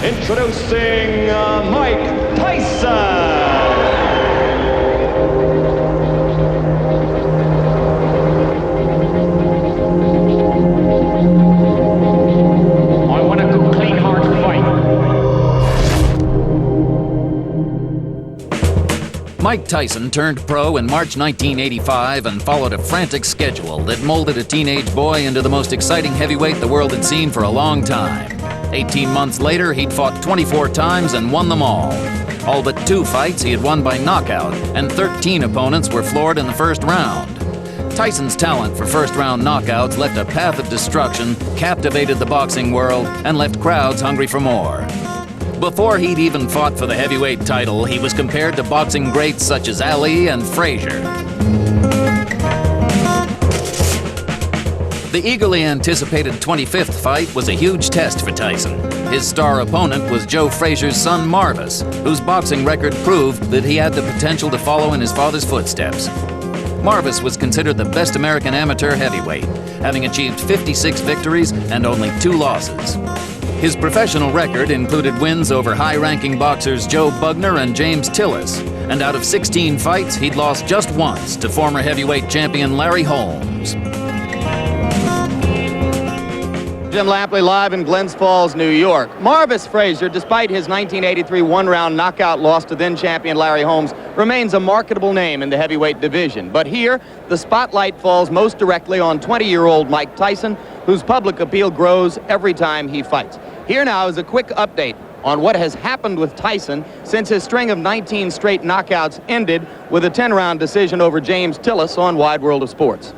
Introducing Mike Tyson. I want a good, clean, hard fight. Mike Tyson turned pro in March 1985 and followed a frantic schedule that molded a teenage boy into the most exciting heavyweight the world had seen for a long time. 18 months later, he'd fought 24 times and won them all. All but 2 fights he had won by knockout, and 13 opponents were floored in the first round. Tyson's talent for first-round knockouts left a path of destruction, captivated the boxing world, and left crowds hungry for more. Before he'd even fought for the heavyweight title, he was compared to boxing greats such as Ali and Frazier. The eagerly anticipated 25th fight was a huge test for Tyson. His star opponent was Joe Frazier's son Marvis, whose boxing record proved that he had the potential to follow in his father's footsteps. Marvis was considered the best American amateur heavyweight, having achieved 56 victories and only 2 losses. His professional record included wins over high-ranking boxers Joe Bugner and James Tillis, and out of 16 fights, he'd lost just once to former heavyweight champion Larry Holmes. Jim Lampley live in Glens Falls, New York. Marvis Frazier, despite his 1983 one-round knockout loss to then-champion Larry Holmes, remains a marketable name in the heavyweight division. But here, the spotlight falls most directly on 20-year-old Mike Tyson, whose public appeal grows every time he fights. Here now is a quick update on what has happened with Tyson since his string of 19 straight knockouts ended with a 10-round decision over James Tillis on Wide World of Sports.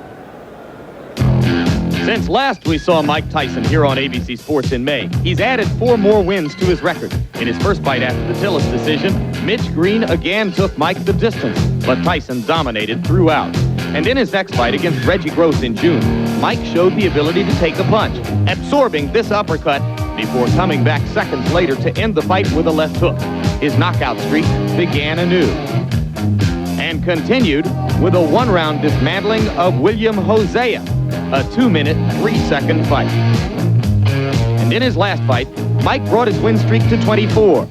Since last we saw Mike Tyson here on ABC Sports in May, he's added 4 more wins to his record. In his first fight after the Tillis decision, Mitch Green again took Mike the distance, but Tyson dominated throughout. And in his next fight against Reggie Gross in June, Mike showed the ability to take a punch, absorbing this uppercut before coming back seconds later to end the fight with a left hook. His knockout streak began anew and continued with a 1-round dismantling of William Hosea, a 2-minute, 3-second fight. And in his last fight, Mike brought his win streak to 24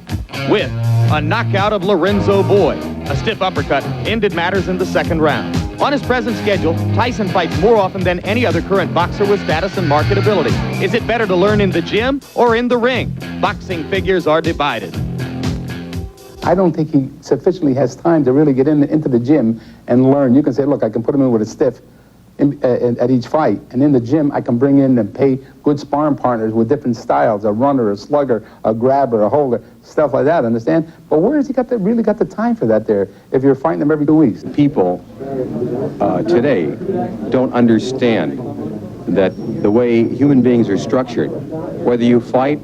with a knockout of Lorenzo Boyd. A stiff uppercut ended matters in the 2nd round. On his present schedule, Tyson fights more often than any other current boxer with status and marketability. Is it better to learn in the gym or in the ring? Boxing figures are divided. I don't think he sufficiently has time to really get into the gym and learn. You can say, look, I can put him in with a stiff at each fight. And in the gym, I can bring in and pay good sparring partners with different styles, a runner, a slugger, a grabber, a holder, stuff like that, understand? But where has he really got the time for that there if you're fighting him every 2 weeks? People today don't understand that the way human beings are structured, whether you fight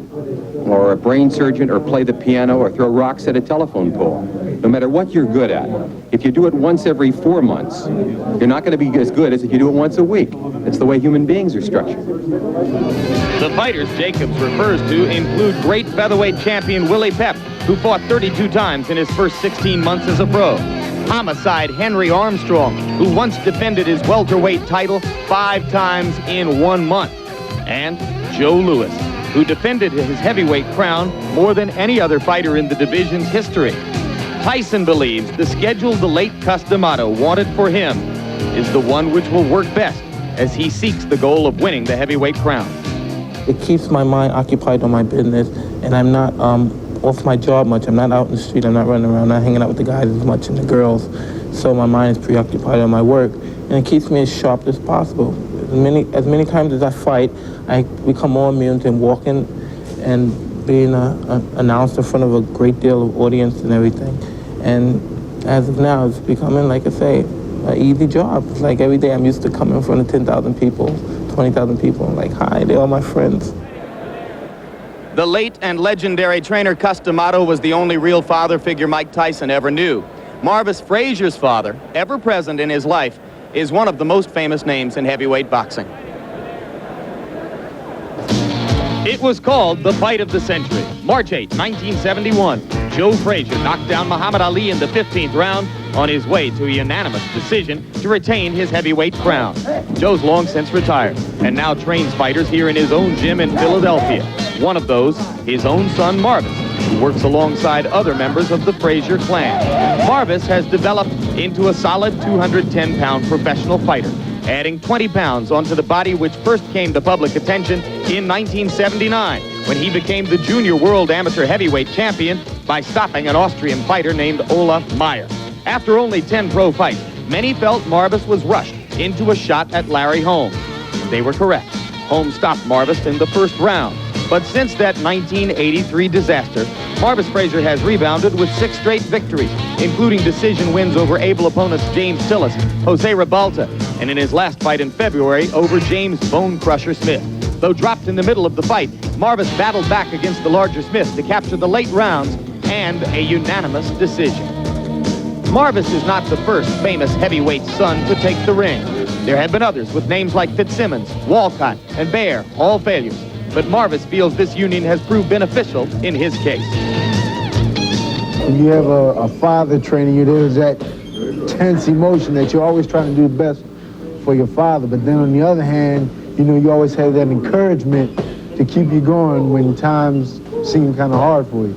or a brain surgeon or play the piano or throw rocks at a telephone pole, no matter what you're good at, if you do it once every 4 months, you're not going to be as good as if you do it once a week. It's the way human beings are structured. The fighters Jacobs refers to include great featherweight champion Willie Pep, who fought 32 times in his first 16 months as a pro. Homicide Henry Armstrong, who once defended his welterweight title 5 times in 1 month. And Joe Louis, who defended his heavyweight crown more than any other fighter in the division's history. Tyson believes the schedule the late Customato wanted for him is the one which will work best as he seeks the goal of winning the heavyweight crown. It keeps my mind occupied on my business, and I'm not off my job much. I'm not out in the street. I'm not running around, not hanging out with the guys as much and the girls. So my mind is preoccupied on my work, and it keeps me as sharp as possible. As many times as I fight, I become more immune to walking and being announced in front of a great deal of audience and everything. And as of now, it's becoming, like I say, an easy job. It's like every day I'm used to coming in front of 10,000 people, 20,000 people. I'm like, hi, they're all my friends. The late and legendary trainer Customato was the only real father figure Mike Tyson ever knew. Marvis Frazier's father, ever present in his life, is one of the most famous names in heavyweight boxing. It was called the fight of the century. March 8, 1971, Joe Frazier knocked down Muhammad Ali in the 15th round on his way to a unanimous decision to retain his heavyweight crown. Joe's long since retired and now trains fighters here in his own gym in Philadelphia. One of those, his own son Marvis, who works alongside other members of the Frazier clan. Marvis has developed into a solid 210-pound professional fighter, adding 20 pounds onto the body which first came to public attention in 1979, when he became the junior world amateur heavyweight champion by stopping an Austrian fighter named Olaf Meyer. After only 10 pro fights, many felt Marvis was rushed into a shot at Larry Holmes. They were correct. Holmes stopped Marvis in the first round. But since that 1983 disaster, Marvis Frazier has rebounded with 6 straight victories, including decision wins over able opponents James Tillis, Jose Ribalta, and in his last fight in February over James Bone Crusher Smith. Though dropped in the middle of the fight, Marvis battled back against the larger Smith to capture the late rounds and a unanimous decision. Marvis is not the first famous heavyweight son to take the ring. There have been others with names like Fitzsimmons, Walcott, and Bear, all failures. But Marvis feels this union has proved beneficial in his case. When you have a father training you, there's that tense emotion that you're always trying to do the best for your father. But then on the other hand, you know, you always have that encouragement to keep you going when times seem kind of hard for you.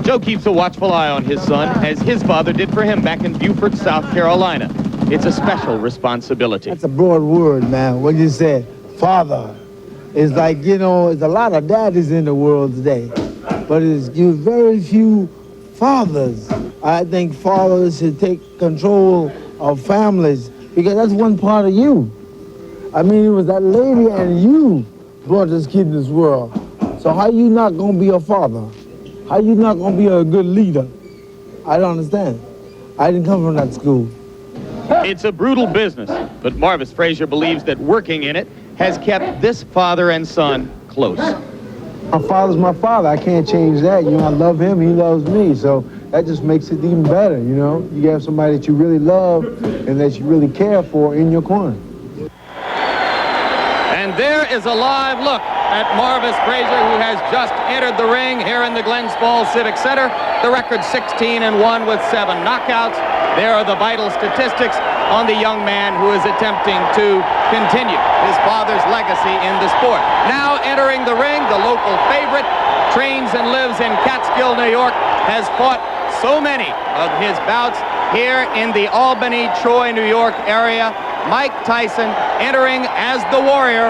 Joe keeps a watchful eye on his son, as his father did for him back in Beaufort, South Carolina. It's a special responsibility. That's a broad word, man. What you said, father. It's like, you know, there's a lot of daddies in the world today, but there's very few fathers. I think fathers should take control of families, because that's one part of you. I mean, it was that lady and you brought this kid in this world. So how you not gonna be a father? How you not gonna be a good leader? I don't understand. I didn't come from that school. It's a brutal business, but Marvis Frazier believes that working in it has kept this father and son close. My father's my father. I can't change that. You know, I love him, he loves me. So that just makes it even better, you know? You have somebody that you really love and that you really care for in your corner. And there is a live look at Marvis Frazier, who has just entered the ring here in the Glens Falls Civic Center. The record 16-1 with 7 knockouts. There are the vital statistics on the young man who is attempting to continue his father's legacy in the sport. Now entering the ring, the local favorite, trains and lives in Catskill, New York, has fought so many of his bouts here in the Albany, Troy, New York area. Mike Tyson entering as the warrior,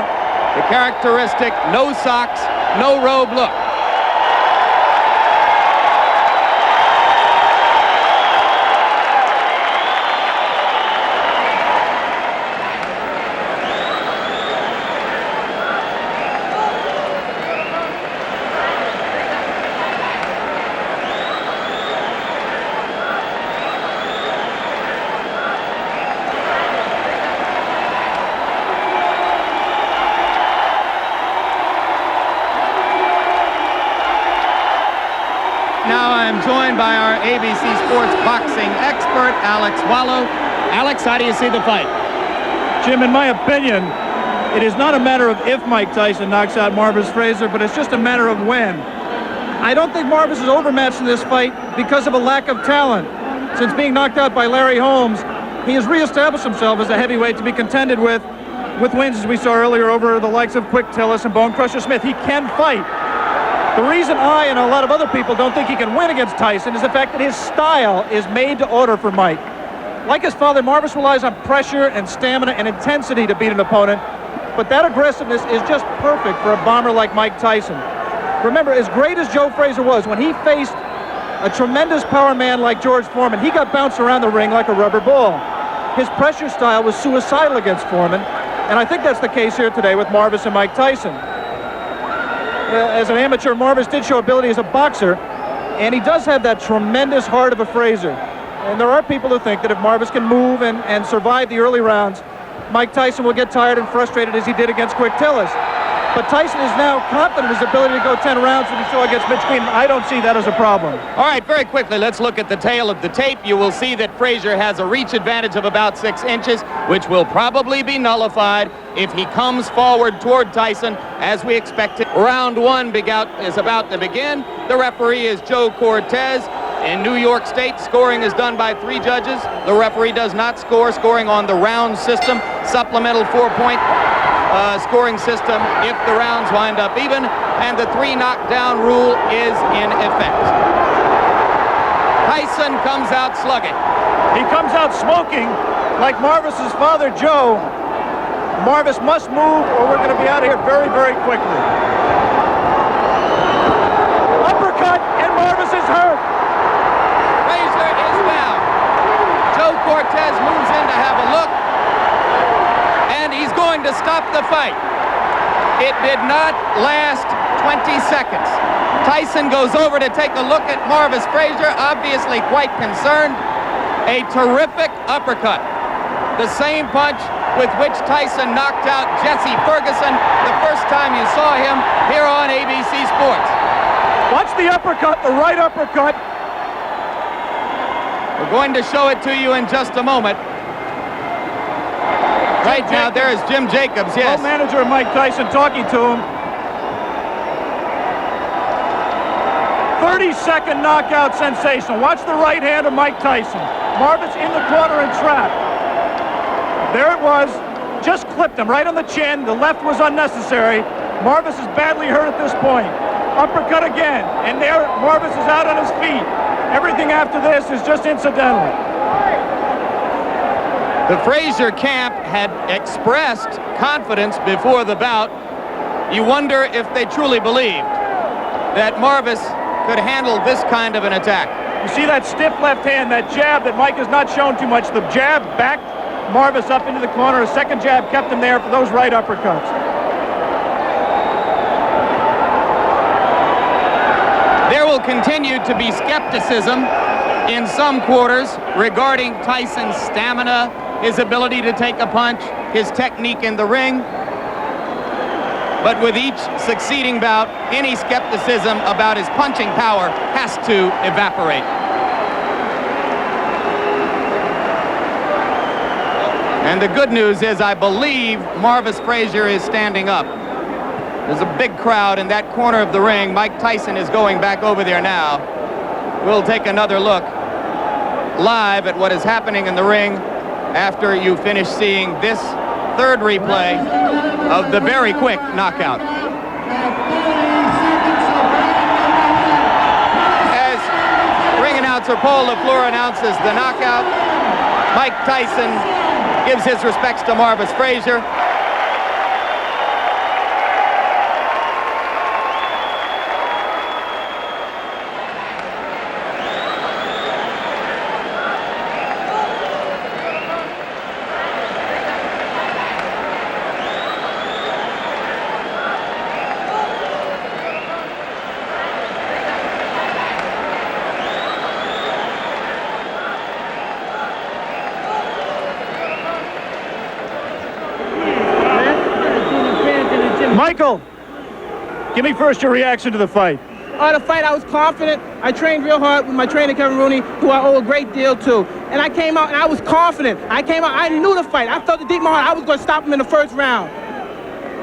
the characteristic no socks, no robe look. Now I'm joined by our ABC Sports boxing expert, Alex Wallow. Alex, how do you see the fight? Jim, in my opinion, it is not a matter of if Mike Tyson knocks out Marvis Frazier, but it's just a matter of when. I don't think Marvis is overmatched in this fight because of a lack of talent. Since being knocked out by Larry Holmes, he has reestablished himself as a heavyweight to be contended with wins, as we saw earlier, over the likes of Quick Tillis and Bone Crusher Smith. He can fight. The reason I and a lot of other people don't think he can win against Tyson is the fact that his style is made to order for Mike. Like his father, Marvis relies on pressure and stamina and intensity to beat an opponent, but that aggressiveness is just perfect for a bomber like Mike Tyson. Remember, as great as Joe Frazier was, when he faced a tremendous power man like George Foreman, he got bounced around the ring like a rubber ball. His pressure style was suicidal against Foreman, and I think that's the case here today with Marvis and Mike Tyson. As an amateur, Marvis did show ability as a boxer, and he does have that tremendous heart of a Frazier. And there are people who think that if Marvis can move and survive the early rounds, Mike Tyson will get tired and frustrated as he did against Quick Tillis. But Tyson is now confident in his ability to go 10 rounds when he saw against Mitch Green. I don't see that as a problem. All right, very quickly, let's look at the tail of the tape. You will see that Frazier has a reach advantage of about 6 inches, which will probably be nullified if he comes forward toward Tyson, as we expected. Round 1 is about to begin. The referee is Joe Cortez. In New York State, scoring is done by 3 judges. The referee does not score, scoring on the round system. Supplemental 4-point scoring system if the rounds wind up even, and the 3 knockdown rule is in effect. Tyson comes out slugging. He comes out smoking like Marvis's father, Joe. Marvis must move or we're going to be out of here very, very quickly. Uppercut, and Marvis is hurt. Frazier is down. Joe Cortez moves in to have a look, and he's going to stop the fight. It did not last 20 seconds. Tyson goes over to take a look at Marvis Frazier, obviously quite concerned. A terrific uppercut. The same punch with which Tyson knocked out Jesse Ferguson the first time you saw him here on ABC Sports. Watch the uppercut, the right uppercut. We're going to show it to you in just a moment. Right now, there is Jim Jacobs, yes. Co-manager of Mike Tyson talking to him. 30-second knockout sensation. Watch the right hand of Mike Tyson. Marvis in the corner and trapped. There it was. Just clipped him right on the chin. The left was unnecessary. Marvis is badly hurt at this point. Uppercut again. And there, Marvis is out on his feet. Everything after this is just incidental. The Frazier camp had expressed confidence before the bout. You wonder if they truly believed that Marvis could handle this kind of an attack. You see that stiff left hand, that jab that Mike has not shown too much. The jab backed Marvis up into the corner. A second jab kept him there for those right uppercuts. There will continue to be skepticism in some quarters regarding Tyson's stamina, his ability to take a punch, his technique in the ring. But with each succeeding bout, any skepticism about his punching power has to evaporate. And the good news is I believe Marvis Frazier is standing up. There's a big crowd in that corner of the ring. Mike Tyson is going back over there now. We'll take another look live at what is happening in the ring after you finish seeing this third replay of the very quick knockout. As ring announcer Paul LaFleur announces the knockout, Mike Tyson gives his respects to Marvis Frazier. Michael, give me first your reaction to the fight. The fight, I was confident. I trained real hard with my trainer, Kevin Rooney, who I owe a great deal to. And I came out and I was confident. I knew the fight. I felt it deep in my heart. I was going to stop him in the first round.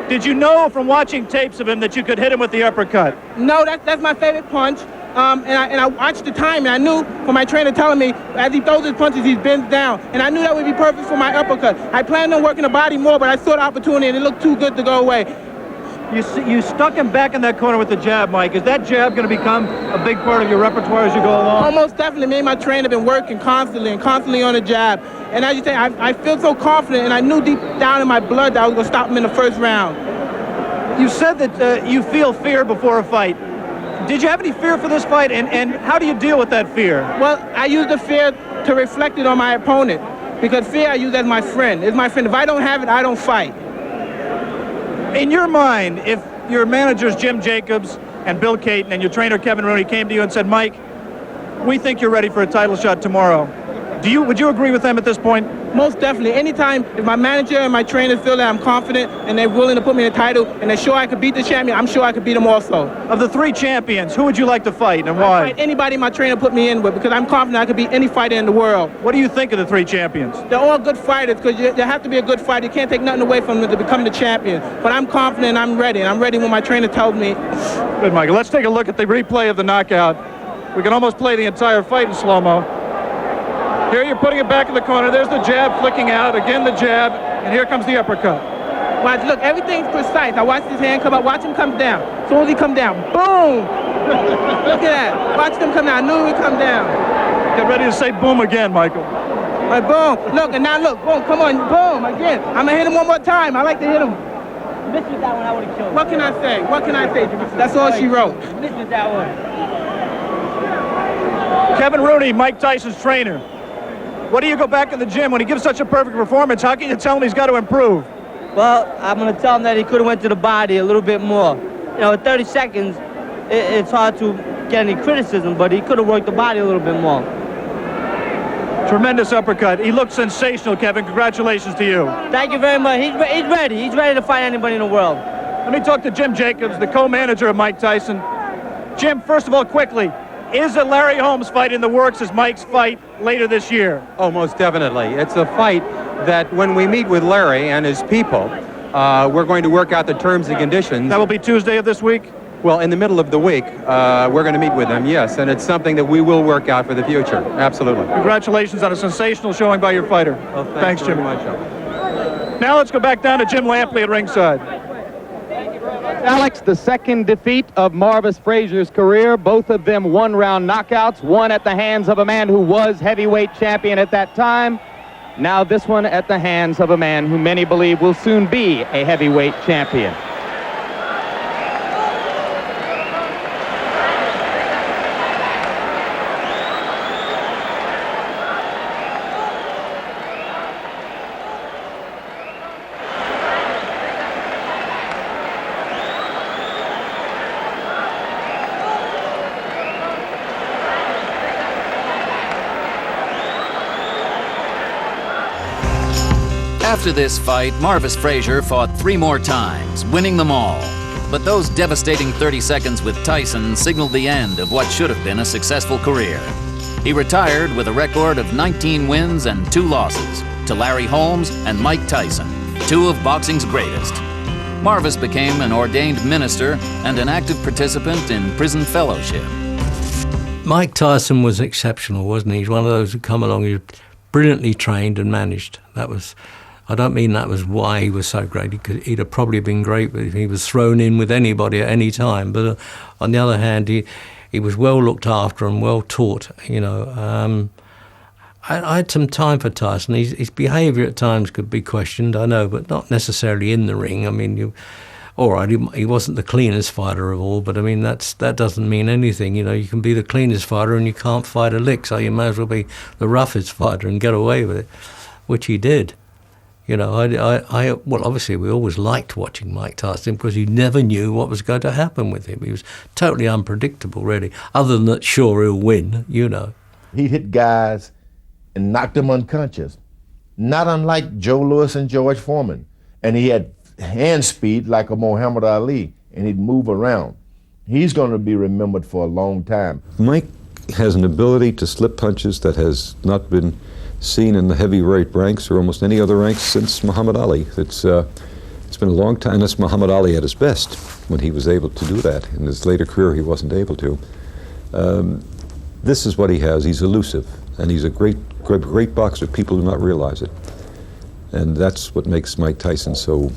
Did you know from watching tapes of him that you could hit him with the uppercut? No, that's my favorite punch. And I watched the time, and I knew from my trainer telling me, as he throws his punches, he bends down. And I knew that would be perfect for my uppercut. I planned on working the body more, but I saw the opportunity, and it looked too good to go away. You stuck him back in that corner with the jab, Mike. Is that jab going to become a big part of your repertoire as you go along? Almost definitely. Me and my trainer have been working constantly on the jab. And as you say, I feel so confident, and I knew deep down in my blood that I was going to stop him in the first round. You said that you feel fear before a fight. Did you have any fear for this fight, and how do you deal with that fear? Well, I use the fear to reflect it on my opponent, because fear I use as my friend. It's my friend. If I don't have it, I don't fight. In your mind, if your managers Jim Jacobs and Bill Caton and your trainer Kevin Rooney came to you and said, Mike, we think you're ready for a title shot tomorrow, would you agree with them at this point? Most definitely. Anytime if my manager and my trainers feel that I'm confident and they're willing to put me in a title and they're sure I could beat the champion, I'm sure I could beat them also. Of the three champions, who would you like to fight and why? I'd fight anybody my trainer put me in with, because I'm confident I could beat any fighter in the world. What do you think of the three champions? They're all good fighters, because you have to be a good fighter. You can't take nothing away from them to become the champion. But I'm confident, I'm ready, and I'm ready when my trainer tells me. Good, Michael. Let's take a look at the replay of the knockout. We can almost play the entire fight in slow-mo. Here you're putting it back in the corner. There's the jab flicking out. Again, the jab. And here comes the uppercut. Watch, look, everything's precise. I watch his hand come up. Watch him come down. As soon as he come down, boom! Look at that. Watch him come down. I knew he would come down. Get ready to say boom again, Michael. All right, boom. Look, and now look, boom, come on, boom, again. I'm going to hit him one more time. I like to hit him. This was that one I would have killed. What can I say? What can I say? That's all she wrote. This was that one. Kevin Rooney, Mike Tyson's trainer. What do you go back in the gym when he gives such a perfect performance? How can you tell him he's got to improve? Well, I'm going to tell him that he could have went to the body a little bit more. You know, in 30 seconds, it's hard to get any criticism, but he could have worked the body a little bit more. Tremendous uppercut. He looked sensational, Kevin. Congratulations to you. Thank you very much. He's ready. He's ready to fight anybody in the world. Let me talk to Jim Jacobs, the co-manager of Mike Tyson. Jim, first of all, quickly, is a Larry Holmes fight in the works as Mike's fight later this year? Oh, most definitely. It's a fight that when we meet with Larry and his people, we're going to work out the terms and conditions. That will be Tuesday of this week? Well, in the middle of the week, we're going to meet with them, yes, and it's something that we will work out for the future. Absolutely. Congratulations on a sensational showing by your fighter. Well, thanks Jim. Very much. Now let's go back down to Jim Lampley at ringside. Alex, the second defeat of Marvis Frazier's career, both of them one-round knockouts, one at the hands of a man who was heavyweight champion at that time. Now this one at the hands of a man who many believe will soon be a heavyweight champion. After this fight, Marvis Frazier fought 3 more times, winning them all. But those devastating 30 seconds with Tyson signaled the end of what should have been a successful career. He retired with a record of 19 wins and 2 losses to Larry Holmes and Mike Tyson, 2 of boxing's greatest. Marvis became an ordained minister and an active participant in prison fellowship. Mike Tyson was exceptional, wasn't he? He's one of those who come along, he was brilliantly trained and managed. I don't mean that was why he was so great. He'd have probably been great if he was thrown in with anybody at any time. But on the other hand, he was well looked after and well taught. You know, I had some time for Tyson. His behaviour at times could be questioned, I know, but not necessarily in the ring. I mean, all right, he wasn't the cleanest fighter of all, but I mean that doesn't mean anything. You know, you can be the cleanest fighter and you can't fight a lick, so you may as well be the roughest fighter and get away with it, which he did. You know, well, obviously we always liked watching Mike Tyson because you never knew what was going to happen with him. He was totally unpredictable, really, other than that, sure, he'll win, you know. He'd hit guys and knocked them unconscious, not unlike Joe Louis and George Foreman. And he had hand speed like a Muhammad Ali, and he'd move around. He's going to be remembered for a long time. Mike has an ability to slip punches that has not been seen in the heavyweight ranks or almost any other ranks since Muhammad Ali. It's been a long time. That's Muhammad Ali at his best when he was able to do that. In his later career, he wasn't able to. This is what he has. He's elusive, and he's a great boxer. People do not realize it, and that's what makes Mike Tyson so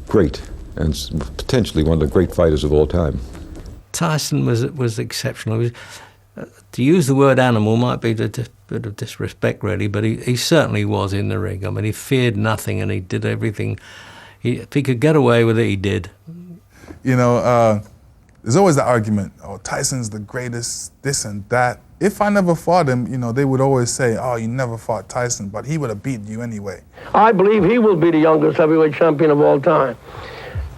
great and potentially one of the great fighters of all time. Tyson was exceptional. To use the word animal might be a bit of disrespect, really, but he certainly was in the ring. I mean, he feared nothing and he did everything. If he could get away with it, he did. You know, there's always the argument, oh, Tyson's the greatest, this and that. If I never fought him, you know, they would always say, oh, you never fought Tyson, but he would have beaten you anyway. I believe he will be the youngest heavyweight champion of all time.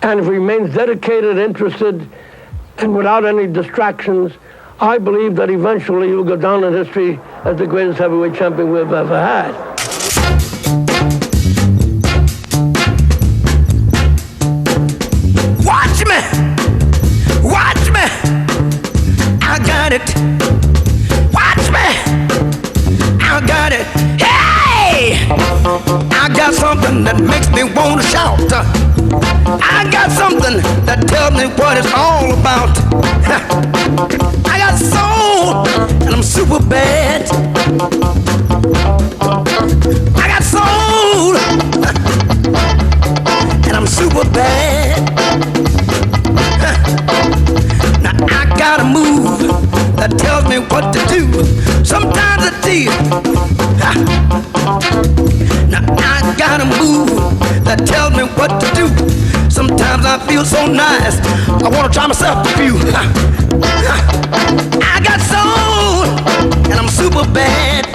And if he remains dedicated, interested, and without any distractions, I believe that eventually he will go down in history as the greatest heavyweight champion we've ever had. Watch me! Watch me! I got it! Watch me! I got it! Hey! I got something that makes me want to shout. I got something that tells me what it's all about. I got soul, and I'm super bad. I got soul, tells me what to do. Sometimes I tear. Now I got a move that tells me what to do. Sometimes I feel so nice, I want to try myself a few. I got soul, and I'm super bad.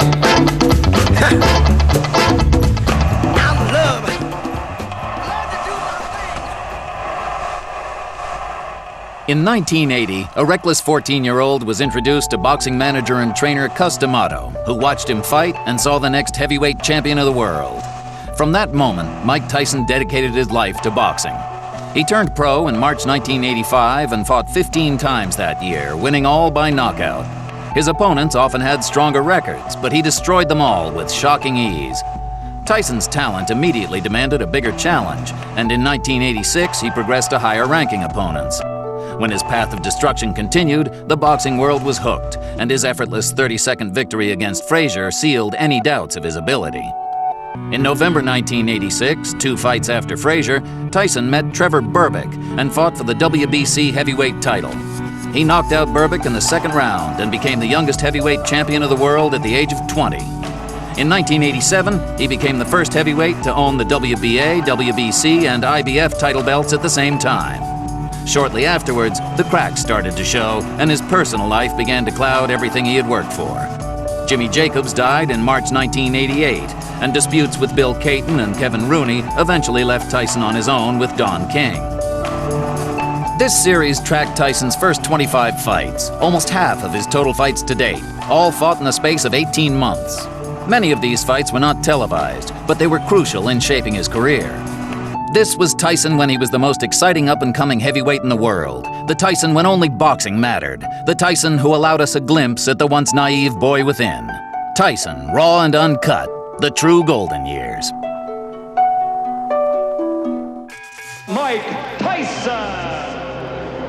I love it. In 1980, a reckless 14-year-old was introduced to boxing manager and trainer Cus D'Amato, who watched him fight and saw the next heavyweight champion of the world. From that moment, Mike Tyson dedicated his life to boxing. He turned pro in March 1985 and fought 15 times that year, winning all by knockout. His opponents often had stronger records, but he destroyed them all with shocking ease. Tyson's talent immediately demanded a bigger challenge, and in 1986 he progressed to higher-ranking opponents. When his path of destruction continued, the boxing world was hooked, and his effortless 30-second victory against Frazier sealed any doubts of his ability. In November 1986, 2 fights after Frazier, Tyson met Trevor Berbick and fought for the WBC heavyweight title. He knocked out Berbick in the second round and became the youngest heavyweight champion of the world at the age of 20. In 1987, he became the first heavyweight to own the WBA, WBC, and IBF title belts at the same time. Shortly afterwards, the cracks started to show, and his personal life began to cloud everything he had worked for. Jimmy Jacobs died in March 1988, and disputes with Bill Caton and Kevin Rooney eventually left Tyson on his own with Don King. This series tracked Tyson's first 25 fights, almost half of his total fights to date, all fought in the space of 18 months. Many of these fights were not televised, but they were crucial in shaping his career. This was Tyson when he was the most exciting up-and-coming heavyweight in the world. The Tyson when only boxing mattered. The Tyson who allowed us a glimpse at the once naive boy within. Tyson, raw and uncut, the true golden years. Mike Tyson!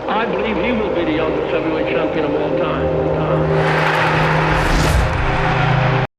I believe he will be the youngest heavyweight champion of all time.